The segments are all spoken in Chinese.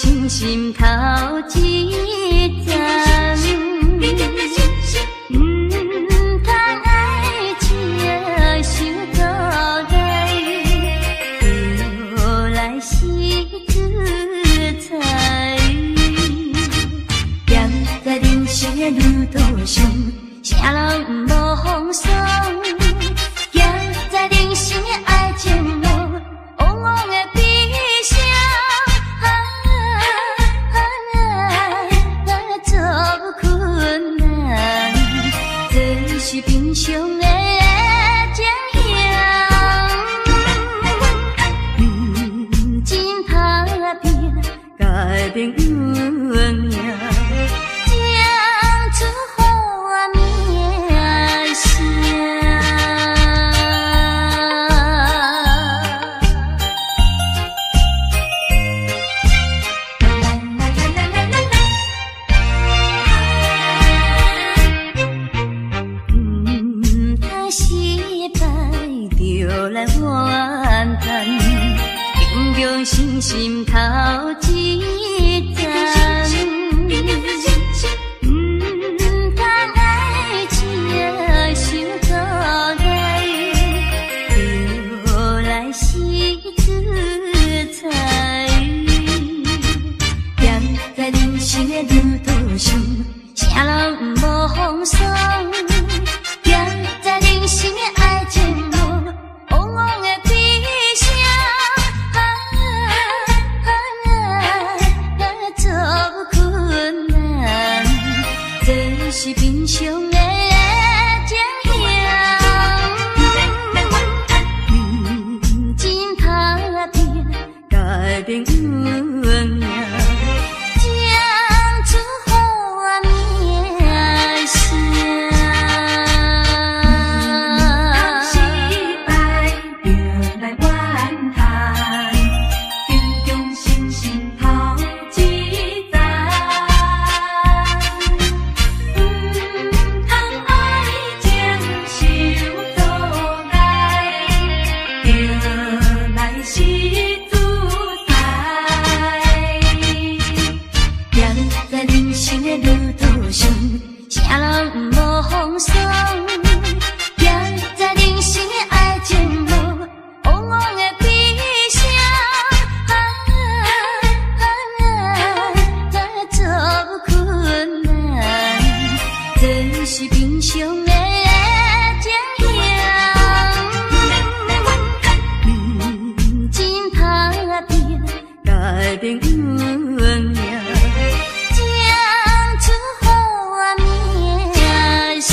心心头一站，唔通爱情伤阻碍，后来是自在。站在人生的路途上，啥人无风霜？行在人生的爱情路，往往的悲伤。做困难，这是平常的情形。真打拼，改变运命，唱出好名声。来怨叹，平常心心头一站，唔通爱情伤阻碍，后来是自在。站在人生的路途上，啥人无风霜？行在人生的爱情路，往往的悲伤，做困难，这是平常的情形。真打拼，改变运命，唱出好名声。人生的路途上，啥人无风霜？行在人生的爱情路，往往的悲伤，做困难，这是平常的情形。真打拼，改变运命。唱出好名声。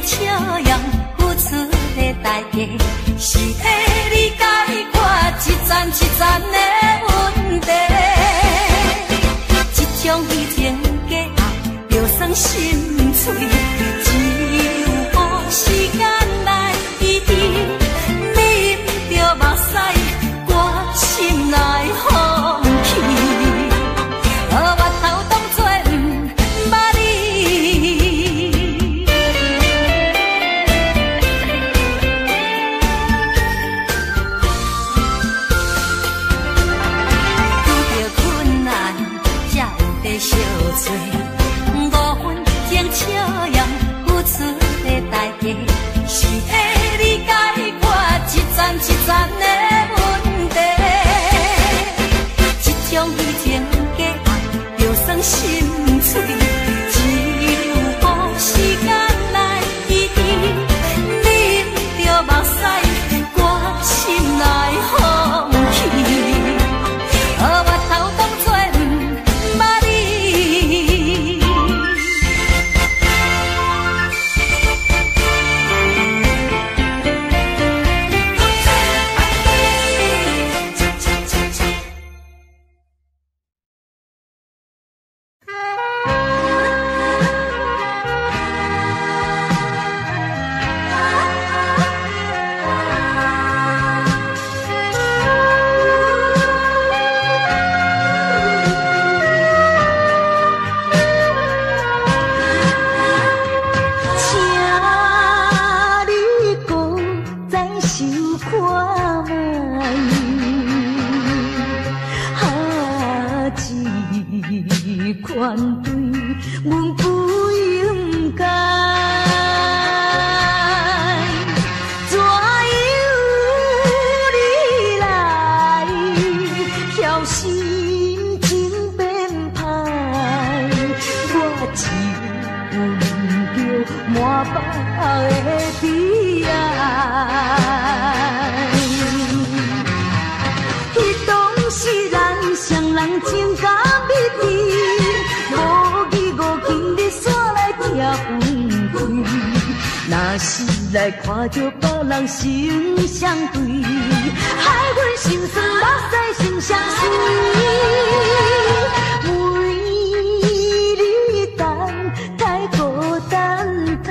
笑容付出的代价，是替你解决一层一层的问题。这种虚情假爱，就算心碎，只有靠时间来医治。啉着目屎，我心内放弃。我头当作不捌你，遇到困难才有地相找。5分钟笑容付出的代价，是替你解决一层一层的问题。这种虚情假爱，就算心碎，只有靠时间来医治。啉着目屎，我心内放弃。我头当作不捌你。款对阮不应该，怎由你来挑心情变歹？我只闻着满腹的悲哀。彼当时咱双人情甲蜜甜。若是来看着别人心相对，害阮心酸目屎心相随。为你等太孤单太，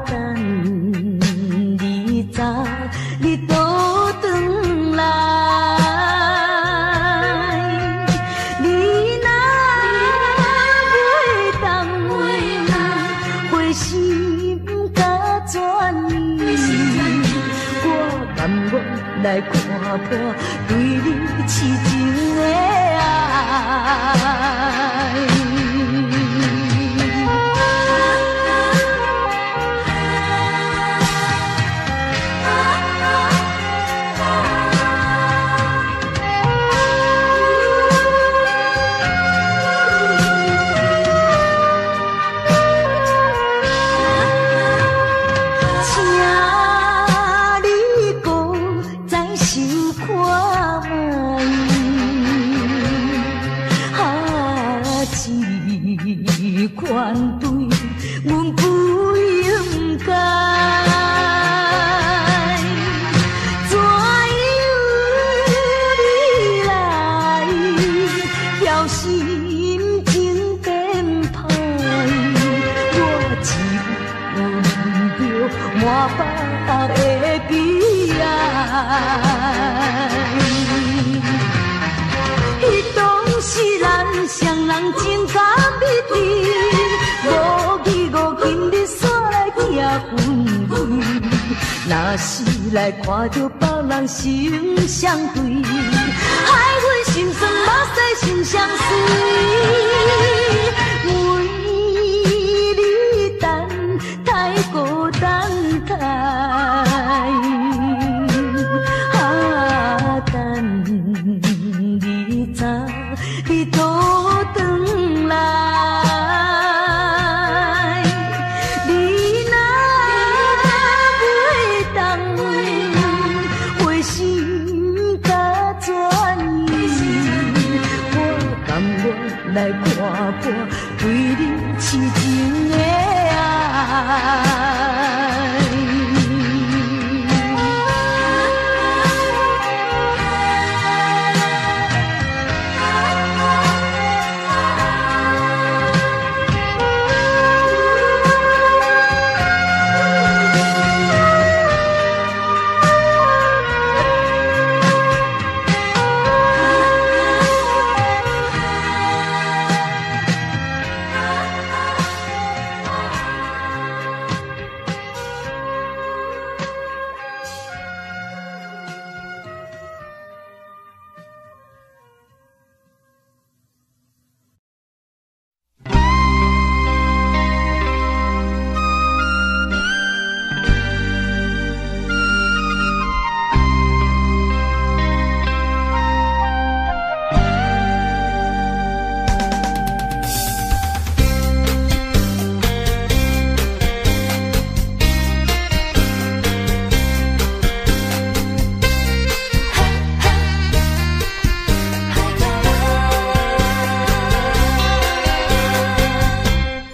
等你早你倒转来。来看破对你痴情的爱。款对阮不应该，怎由你来挑心情变歹？我只闻着满腹的悲哀。彼当时咱双人情甲蜜甜。若是来看着别人心相对，害阮心酸目屎心相随。为你等太孤单太，等你早你倒转来。活泼，对你痴情的爱。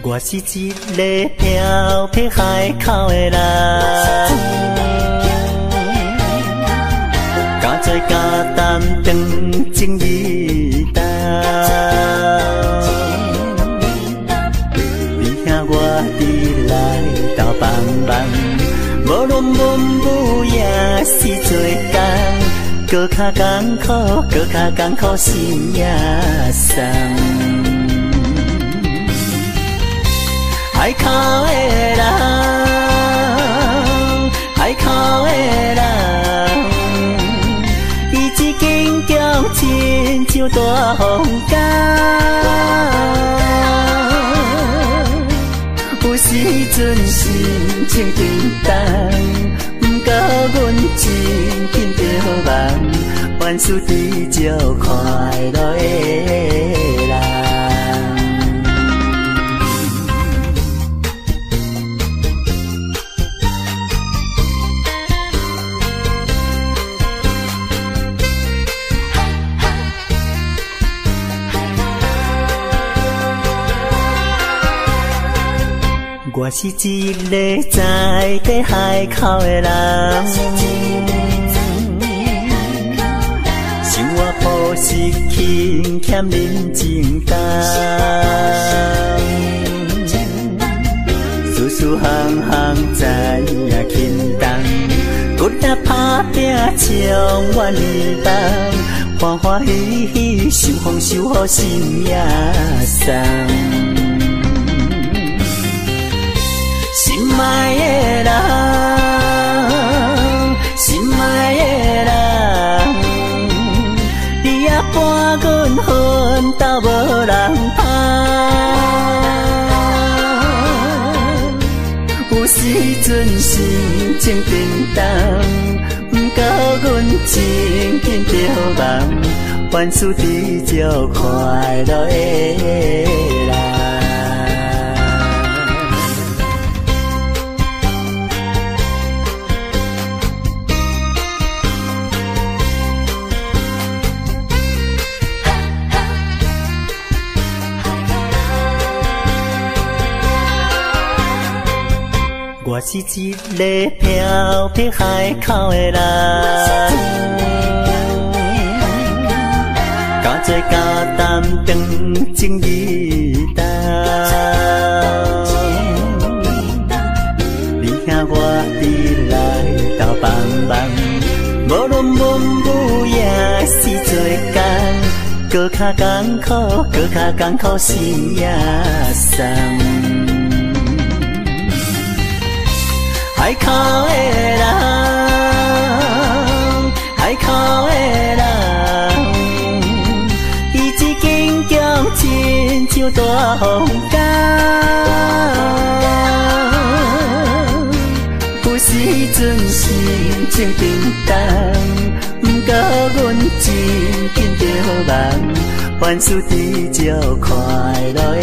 我是一个漂泊海口的人，敢做敢担当情义担。你兄我伫来斗帮忙，无论文武也是做工，搁较艰苦，搁较艰苦心也酸。海口的人，海口的人，伊一见强亲像大风干。有时阵心情沉重，不过阮真紧着梦，万事知足快乐的人。我是一个在地海口的人，生活朴实轻欠人情重，事事行行知影轻重，骨力打拼像万里梦，欢欢喜喜受风受雨心也松。心爱的人，心爱的人，你也伴阮奋斗无人拍。有时阵心情沉重，不过阮真紧着梦，万事知足快乐的人。我是一个漂泊海口的人，敢做敢担当情义担。你兄我伫来斗帮忙，无论文武也是做工，搁较艰苦，搁较艰苦心也酸。海口的人，海口的人，伊一见强亲像大风干。有时阵心情沉重，不过阮真紧着梦，万事知足快乐的。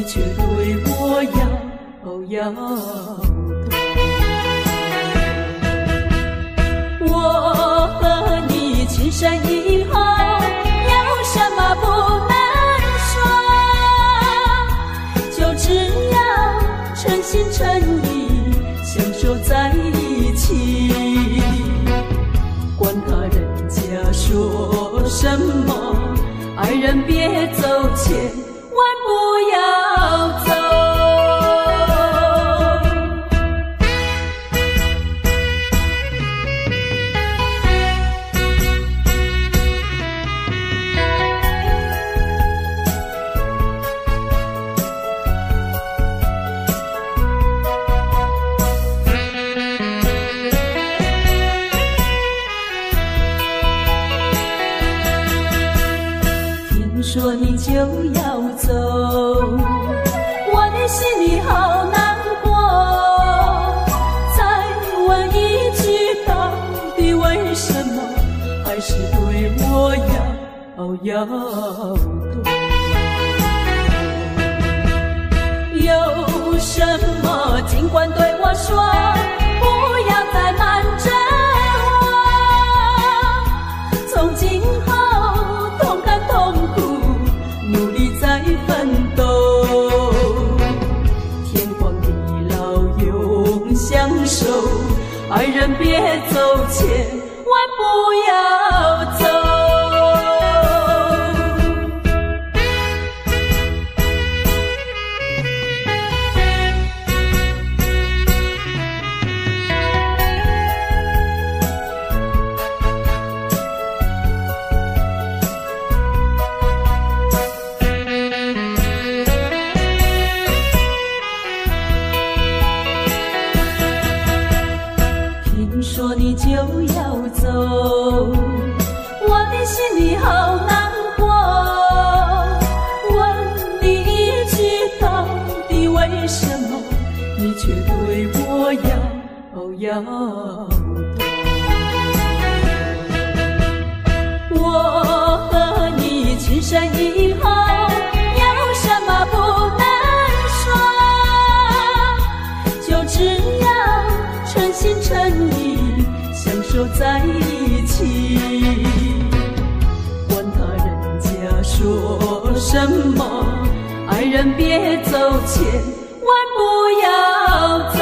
你却对我摇摇头。我和你情深以后，有什么不能说？就只要诚心诚意相守在一起。管他人家说什么，爱人别走千万不要走。说你就要走，我的心里好难过。再问一句，到底为什么还是对我摇摇头？有什么尽管对我说，不要再瞒着我。从今后同甘同苦，努力在奋斗，天荒地老永相守，爱人别走千万不要走。说你就要走，我的心里好难过。问你一句，到底为什么你却对我摇摇头？我和你情深以后，有什么不能说？就只要诚心诚意相守在一起。管他人家说什么，爱人别走千万不要走。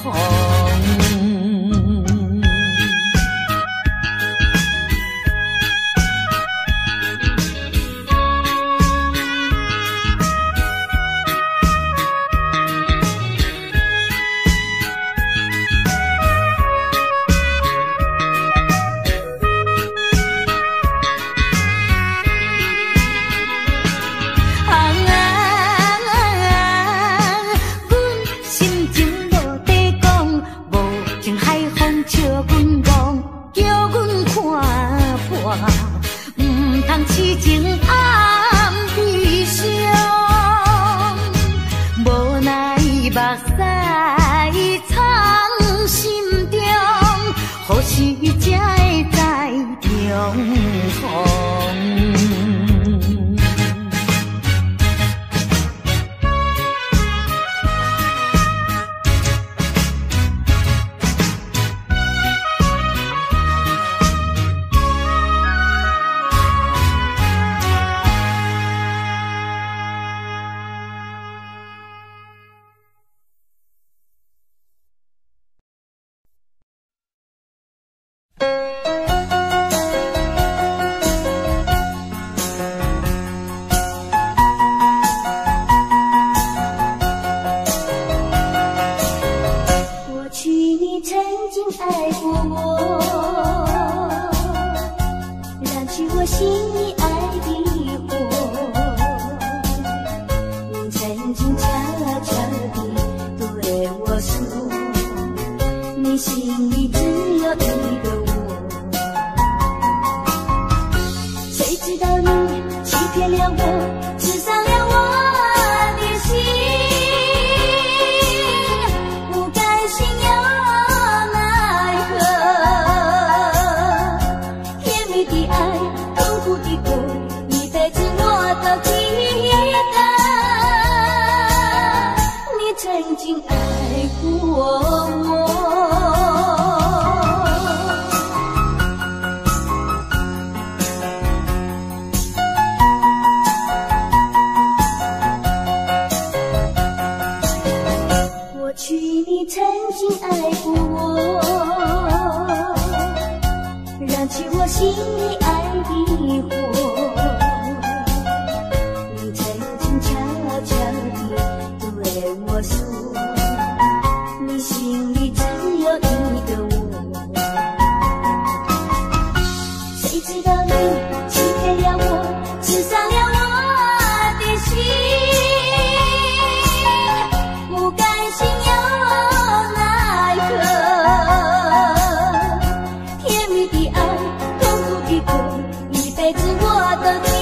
风。一辈子我的。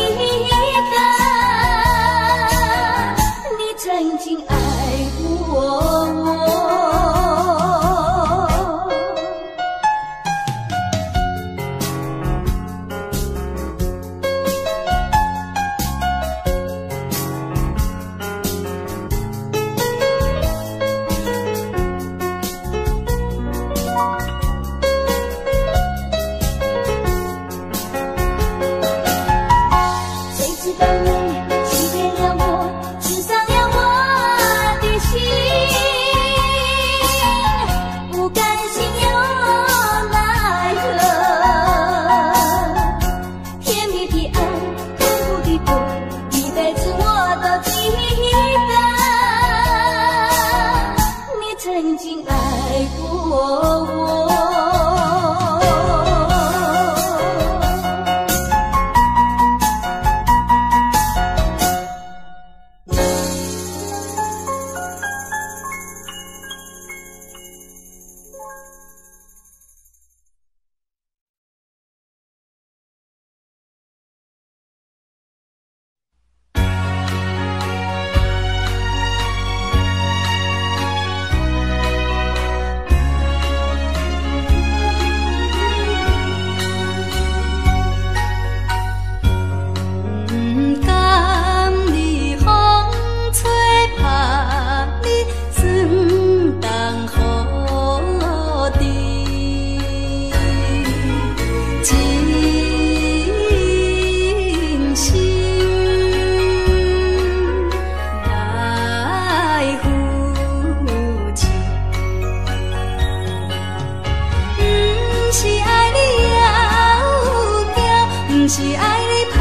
是爱你芳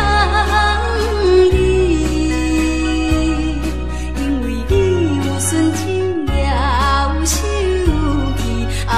味，因为你有纯情也有秀气啊。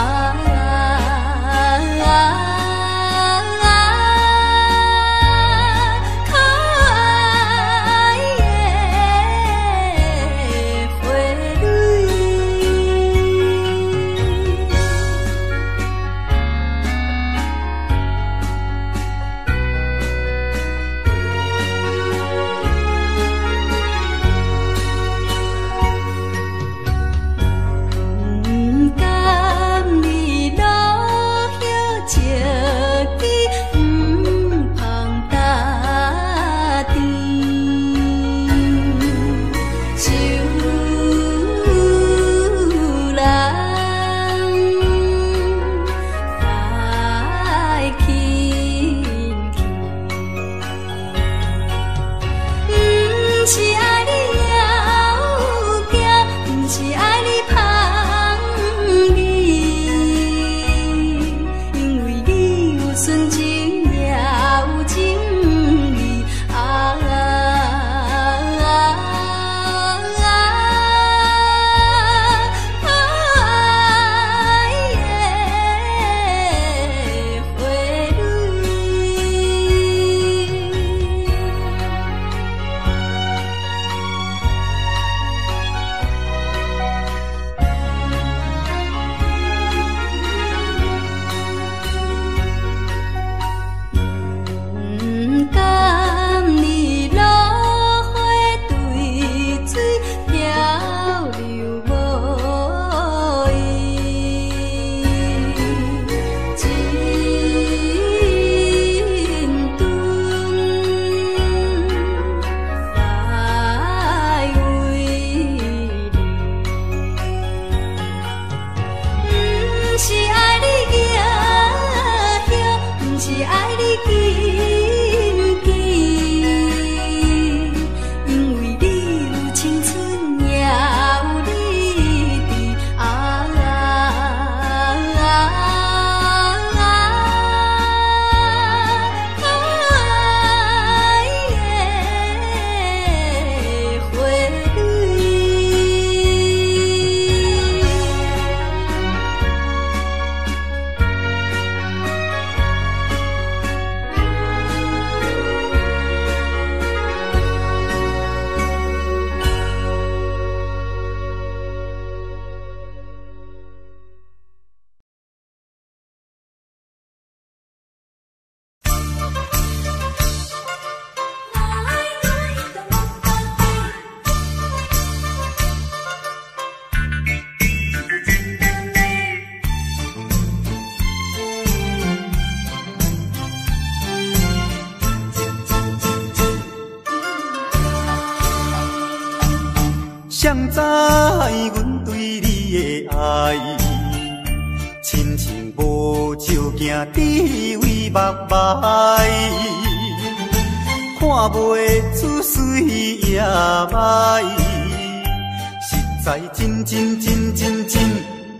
谁知阮对你的爱，亲像无照镜，只为目眩，看袂出水也歹，实在真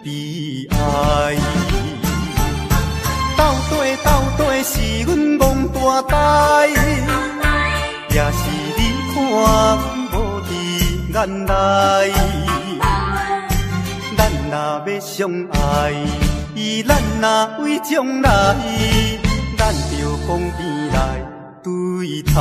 悲哀。到底是阮憨大呆，也是你看阮无伫眼内。咱若要相爱，咱若为将来，咱着讲边来对待。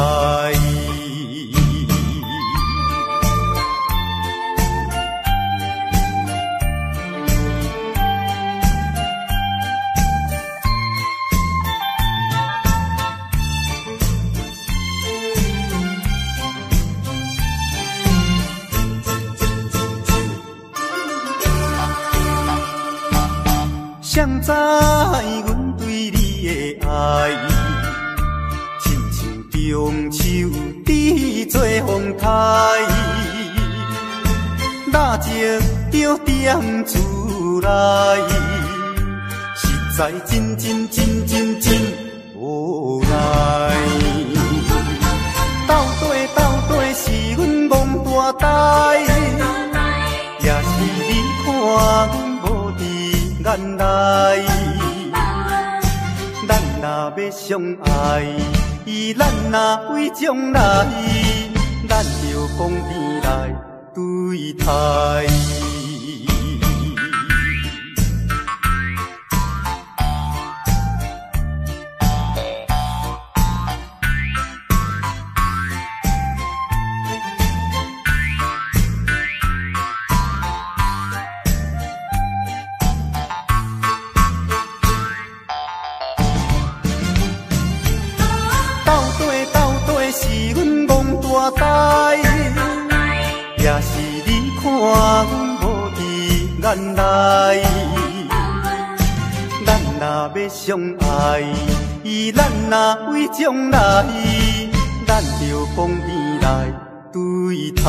谁知阮对你的爱，亲像中秋伫做风台，蜡烛着点出来，实在真无奈。到底是阮憨大呆，也是你看阮无伫眼内，咱若要相相爱，咱若为将来，咱就讲边来对待。是阮憨大呆，也是你看阮无伫眼内。咱若要相爱，咱若为将来，咱就讲边来对待。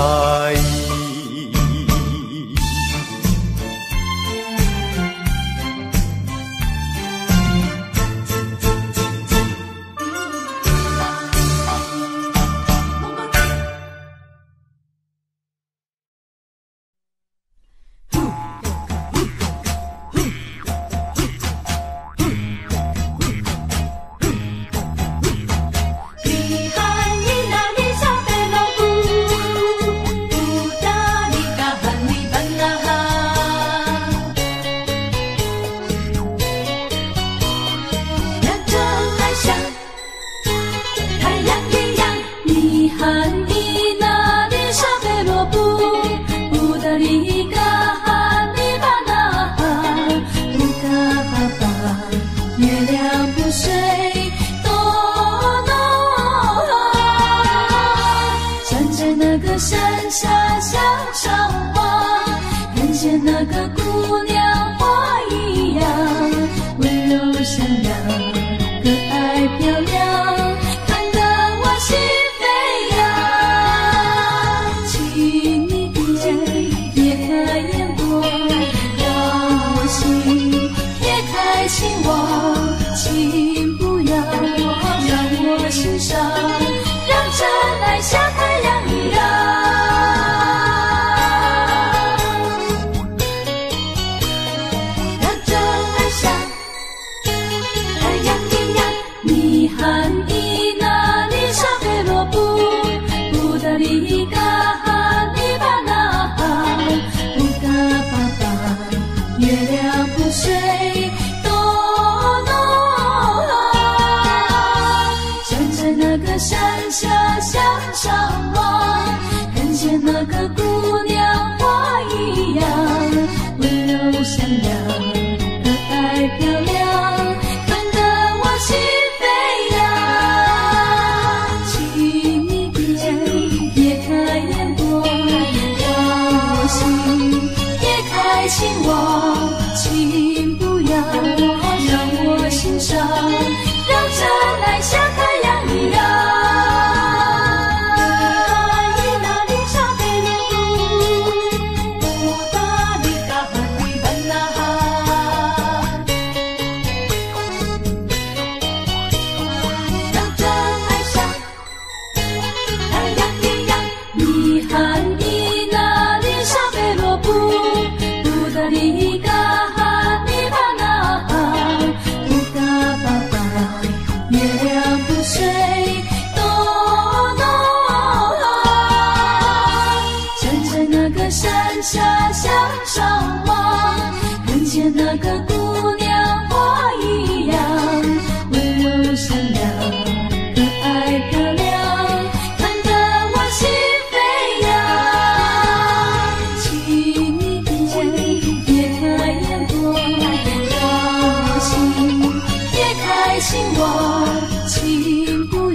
那个姑娘花一样温柔善良，可爱漂亮，看得我心飞扬。请你别开眼光，让我心别开心望，请不要让我心伤，让真爱像太阳一样。山下向上望，看见那个姑娘花一样温柔善良，可爱漂亮，看得我心飞扬。请你别开眼光，让我心别开心望，请不要让我心伤，让真爱像太阳一样。山下向上望，看见那个姑娘花一样温柔善良，可爱漂亮，看得我心飞扬。请你别开眼光，让我心别开心望，请不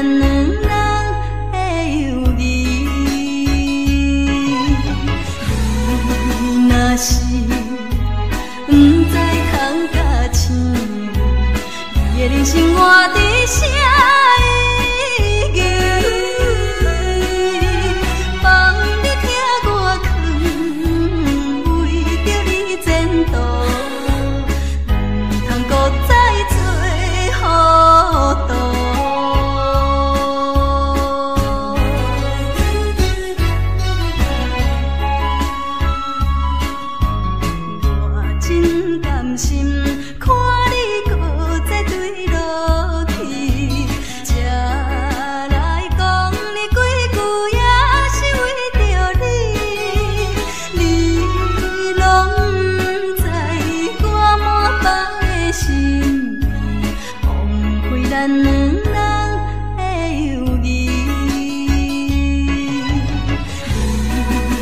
咱两人的友谊。你若是不知空甲青，你的人生活伫啥意义？放你听我劝，为着你前途，唔通搁再做糊涂。我真甘心看你搁再对落去，才来讲你几句，也是为着你。你拢不知我满腹的心意，枉费咱两人的友谊。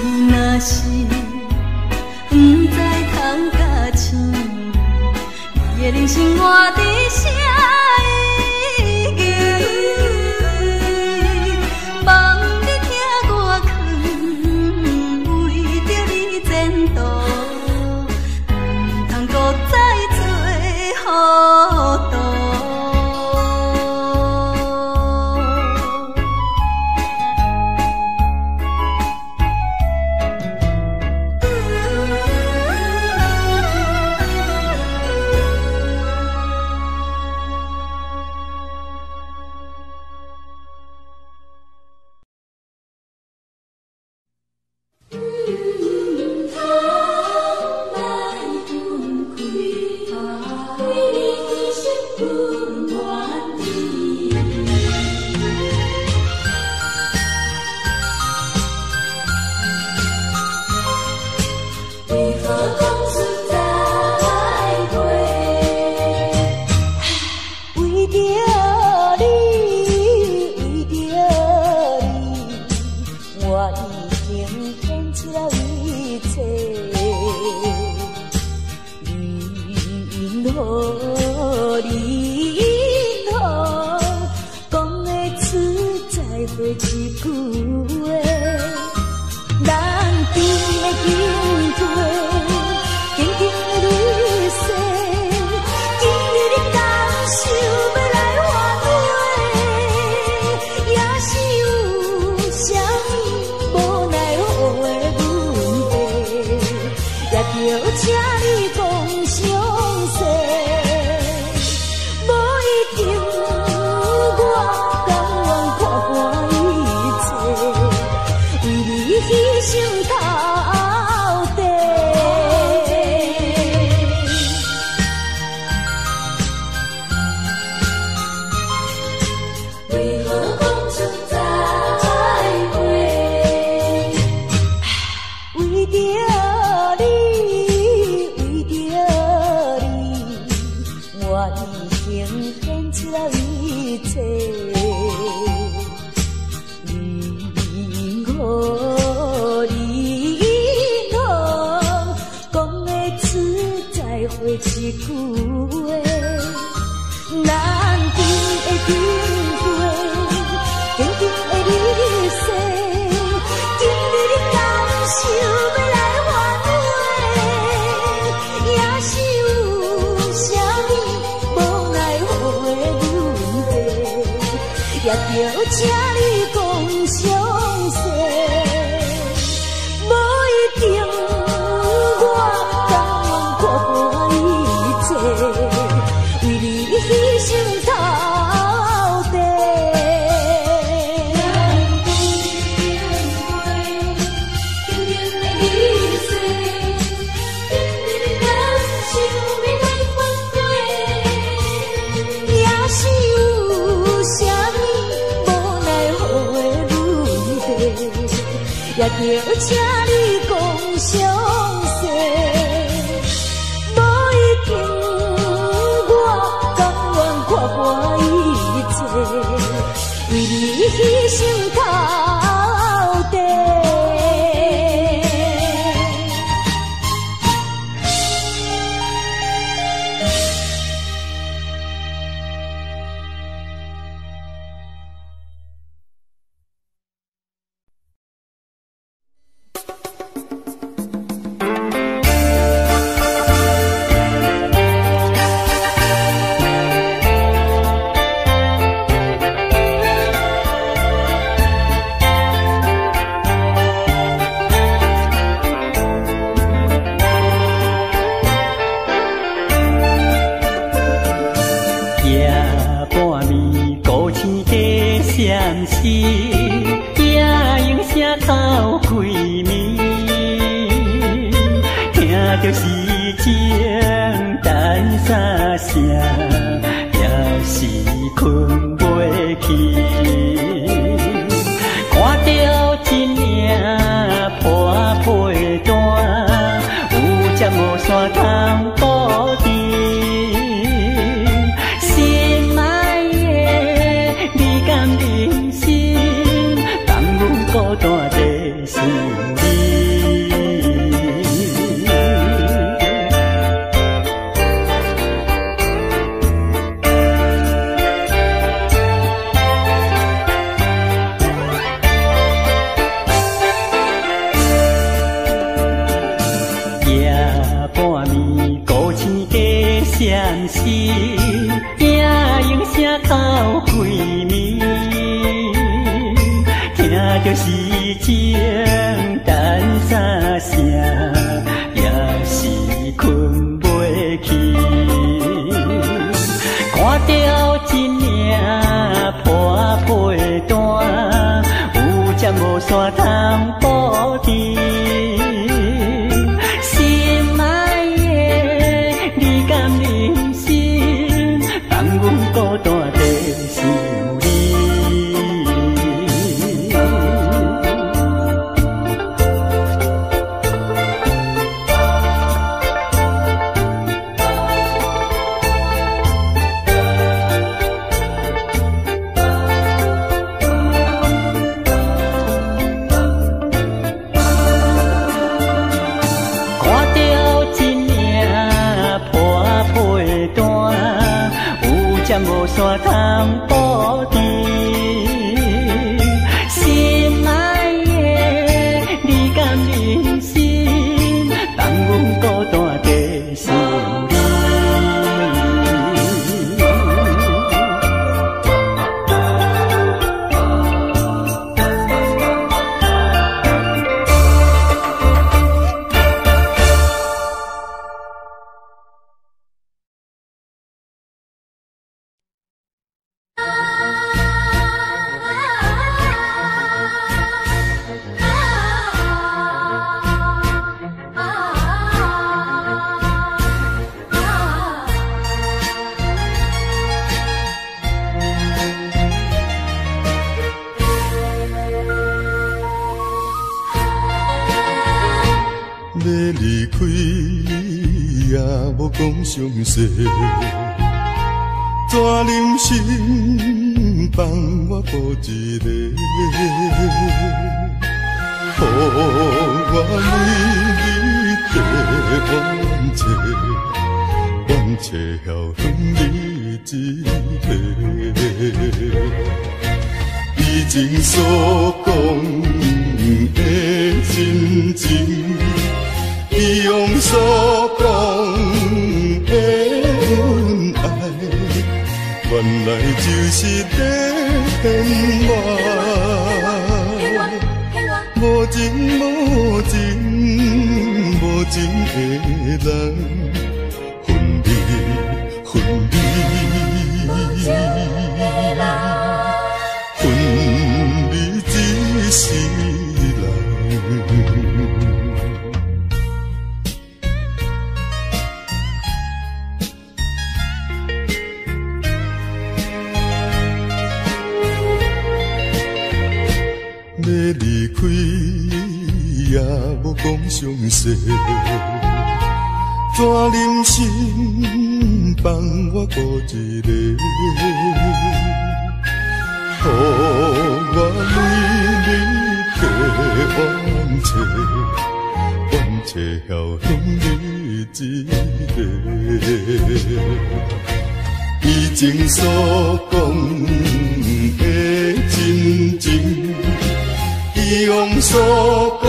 你若是不知空甲青，你的人生活伫啥意义？放你听我劝，为着你前途，唔通搁再做糊涂。也着请你讲详细，无一定我甘愿看破一切，为你牺牲到底。闪烁，也用声透开暝，听着诗情等三声，也是困袂去。看着一领破被单，有只无线通保持。心爱的，你敢忍心放阮孤单地想你？闪烁，也用声透开暝，听着诗情等三声，也是困袂去。看着一领破被单，有只无线通保持。孤单地想你，看着一领破被单，才无线通保持。心爱的，你敢忍心放阮孤单地想你？要离开也无讲详细，怎忍心放我孤一个？予我为你地冤切晓恨你一个。以前所讲的真情。伊用所讲的恩爱，原来就是在骗我。无情无情无情的人，分离分离，分离一世人。要离开也无讲详细，怎忍心放我孤一个？予我为你地冤切晓恨你一个。以前所讲的真情。伊用所讲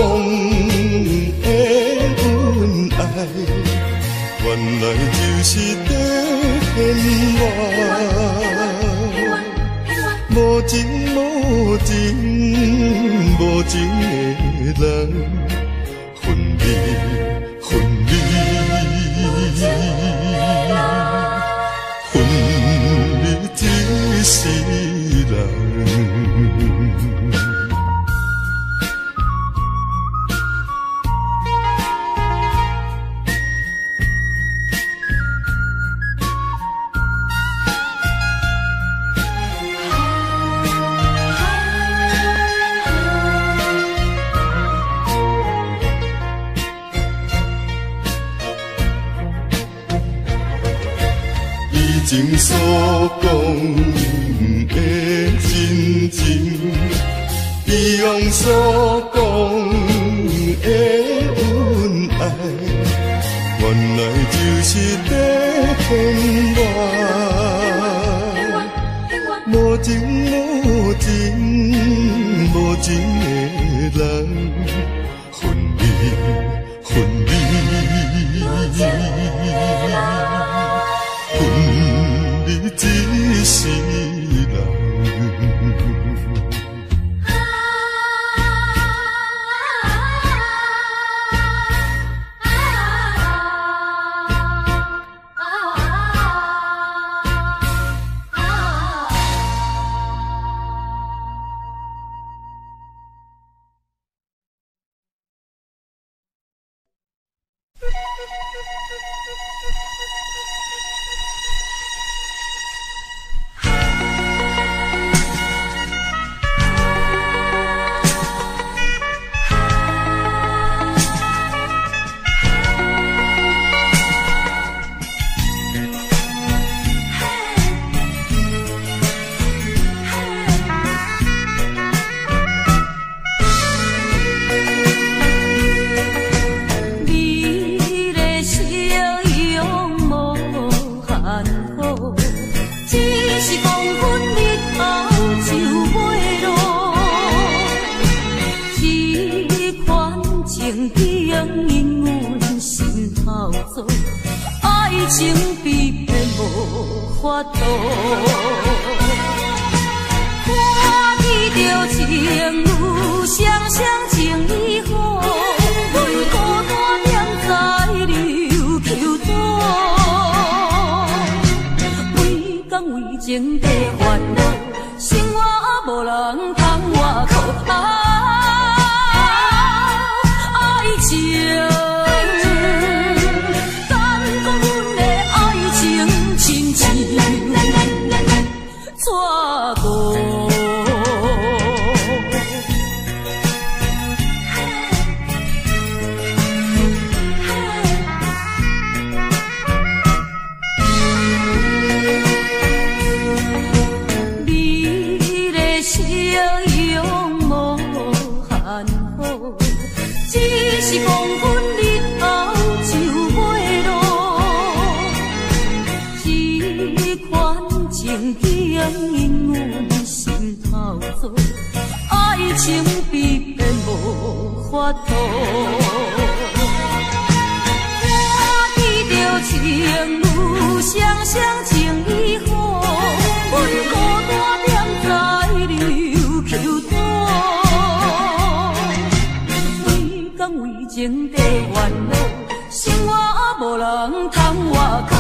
的恩爱，原来就是在骗我。无情无情无情的人，分离分离，分离一世人。情所讲的真情，以往所讲的恩爱，原来就是在骗我。无情无情无情的人，分离分离。你只是人，情比骗无法度，看见着情侣双双情意好，阮孤单踮在琉球岛，为讲为情地烦恼，生活无人通外靠。爱情。爱情比骗无法度，看见着情侣双双情意好，阮孤单踮在琉球岛，为讲为情地烦恼，生活无人通外靠。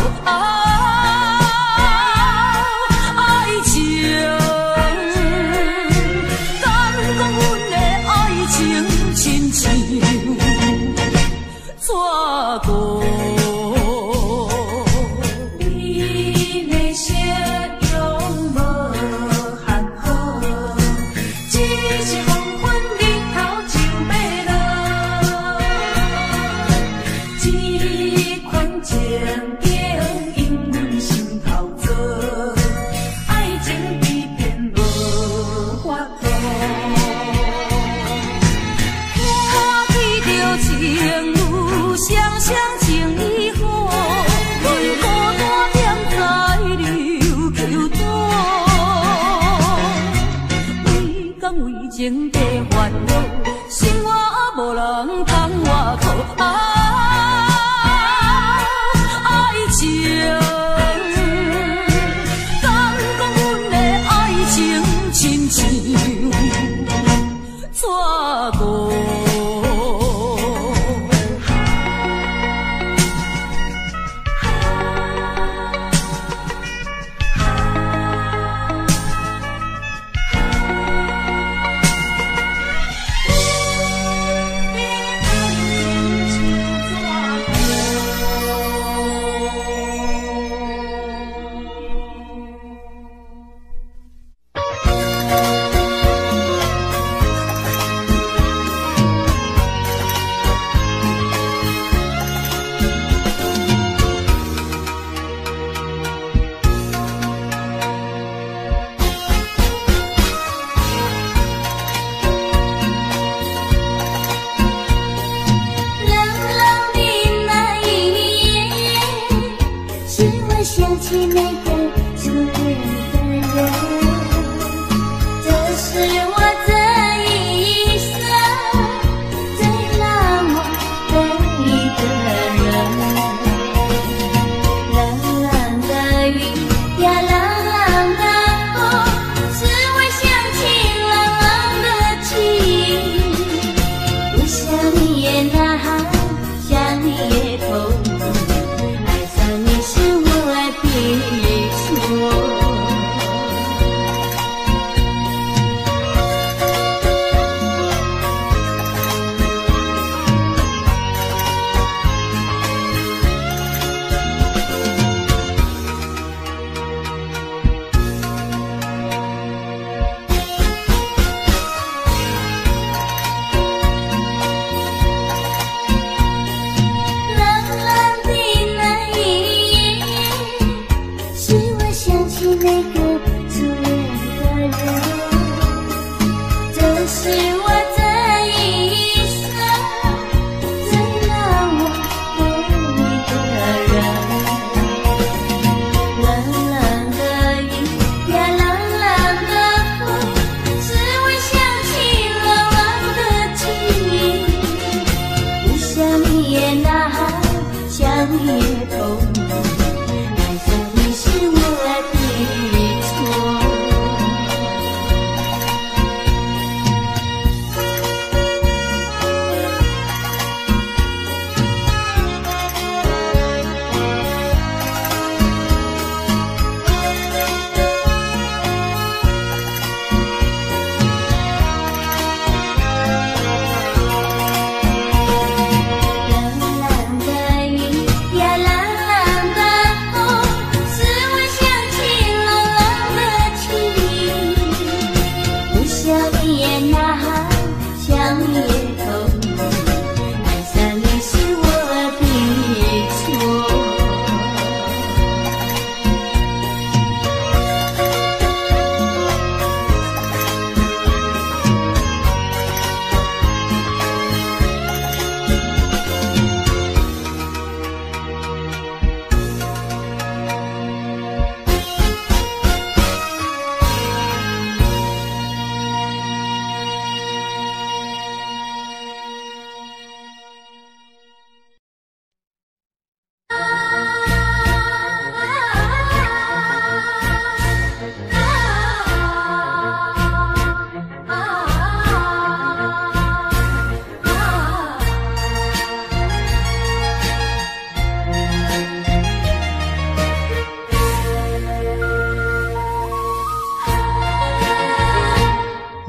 情地烦恼，生活无人通外靠。爱情，敢讲阮的爱情亲像纸糊。我这一生最难忘的一个人。冷冷的雨呀，冷冷的风，使我想起冷冷的情。我想你也呐喊，想你也痛，爱上你是我的错。冷冷的那一夜，使我想起那个初恋的人。这是我这一生最难忘的一个人。冷冷的雨呀，冷冷的风，使我想起冷冷的情。我想你也呐喊，想你也痛，爱上你是我的错。冷冷的雨呀，冷冷的风，使我想起冷冷的情。我想你也呐喊，想你也痛，爱上你是我的错。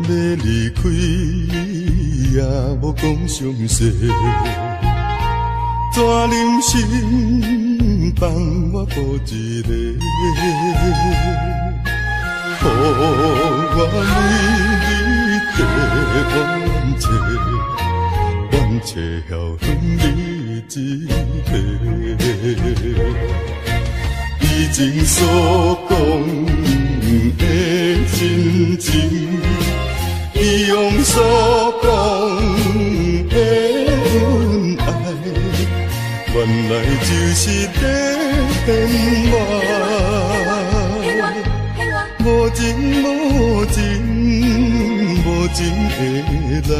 要离开也无讲详细，怎忍心放我孤一个？予我为你地冤切，冤切晓恨你一个。以前所讲的真情，以往所讲的恩爱，原来就是在骗我。无情无情无情的人，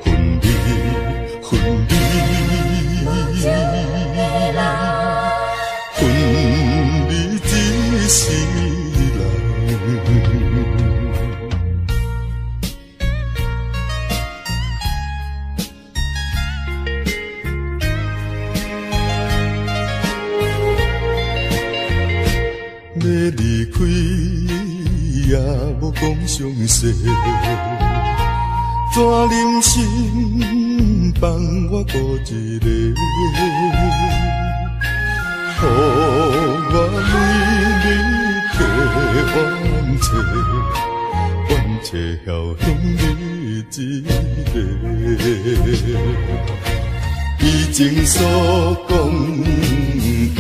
分离分离，分离一世人。要离开也无讲详细，怎忍心放我孤一个？予我为你地冤切，冤切晓恨你一个。以前所讲的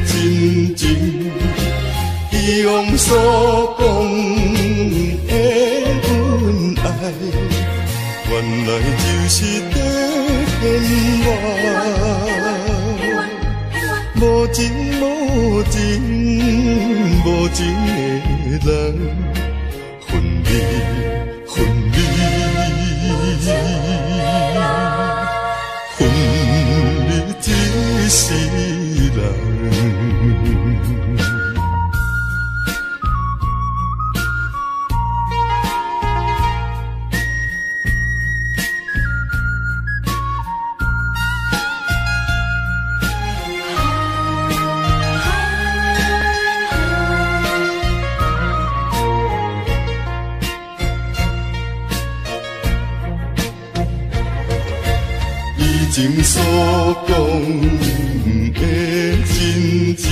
真情，以往所讲的恩爱，原来就是在骗我。无情无情无情的人，分离情所讲的真情，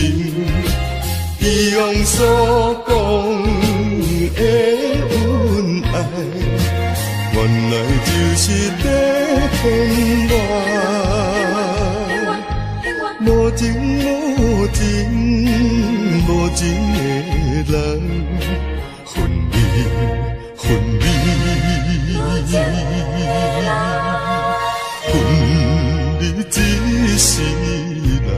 遗忘所讲的恩爱，原来就是在骗我。无情无情无情的人，分离分离，分离只是人。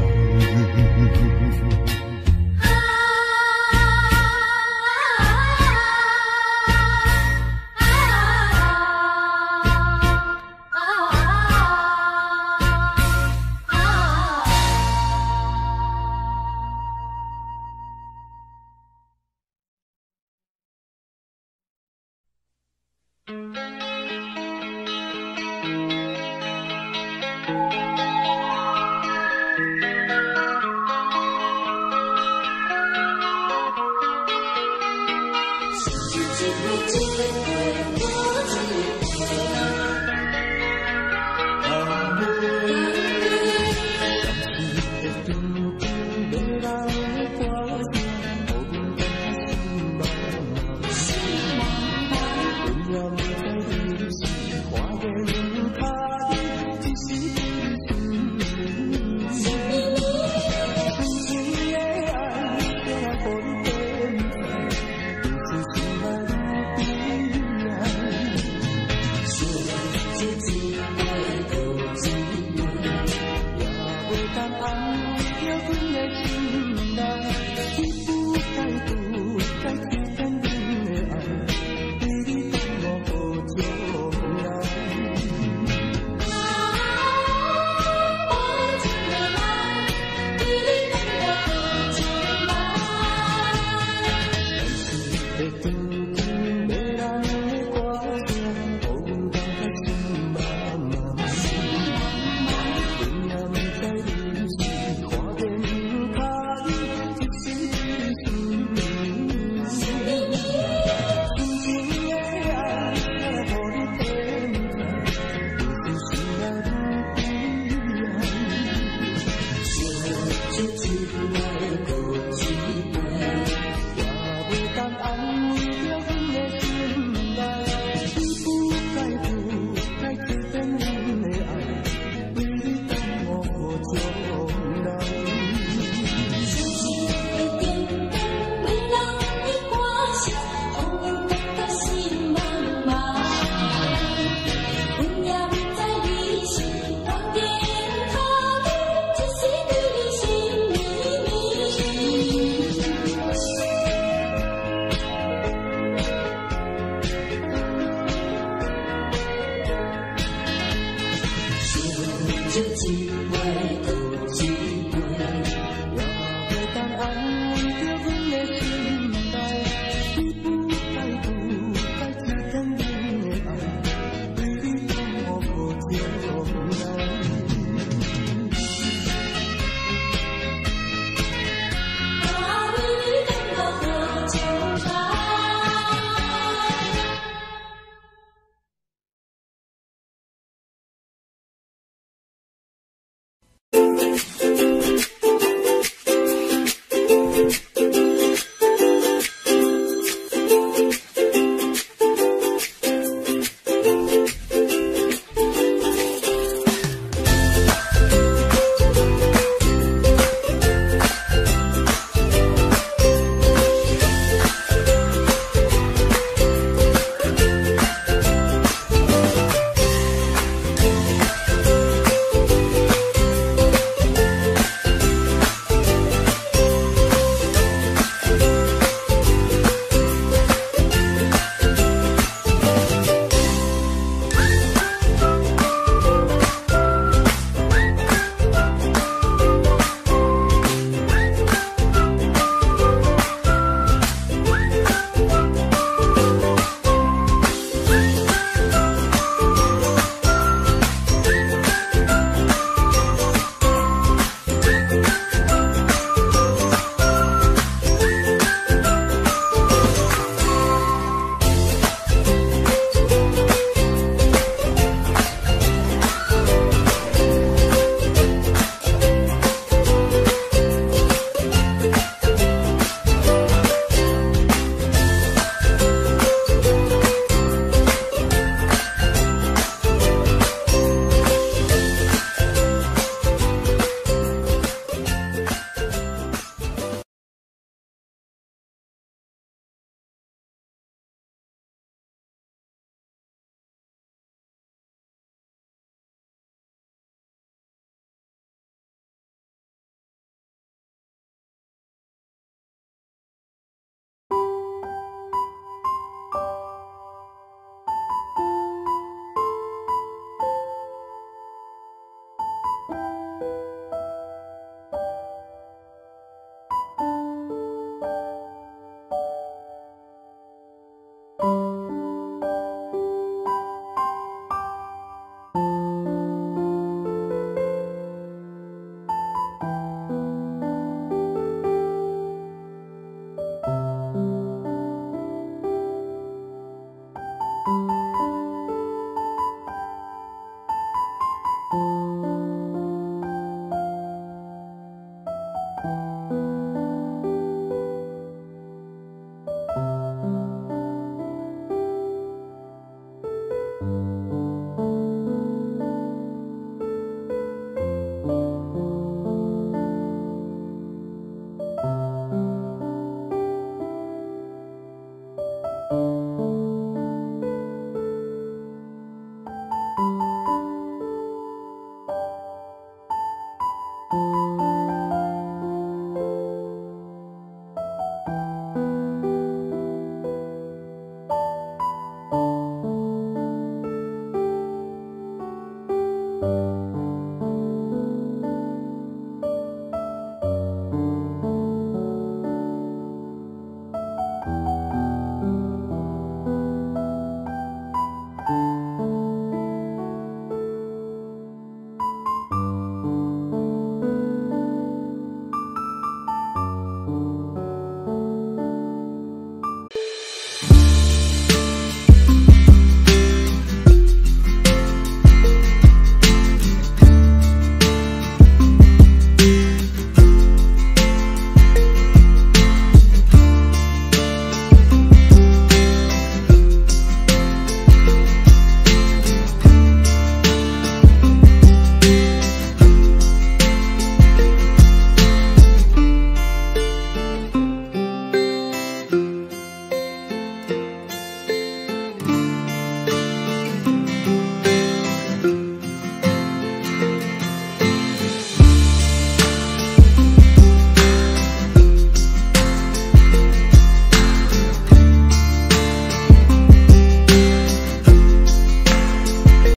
梦。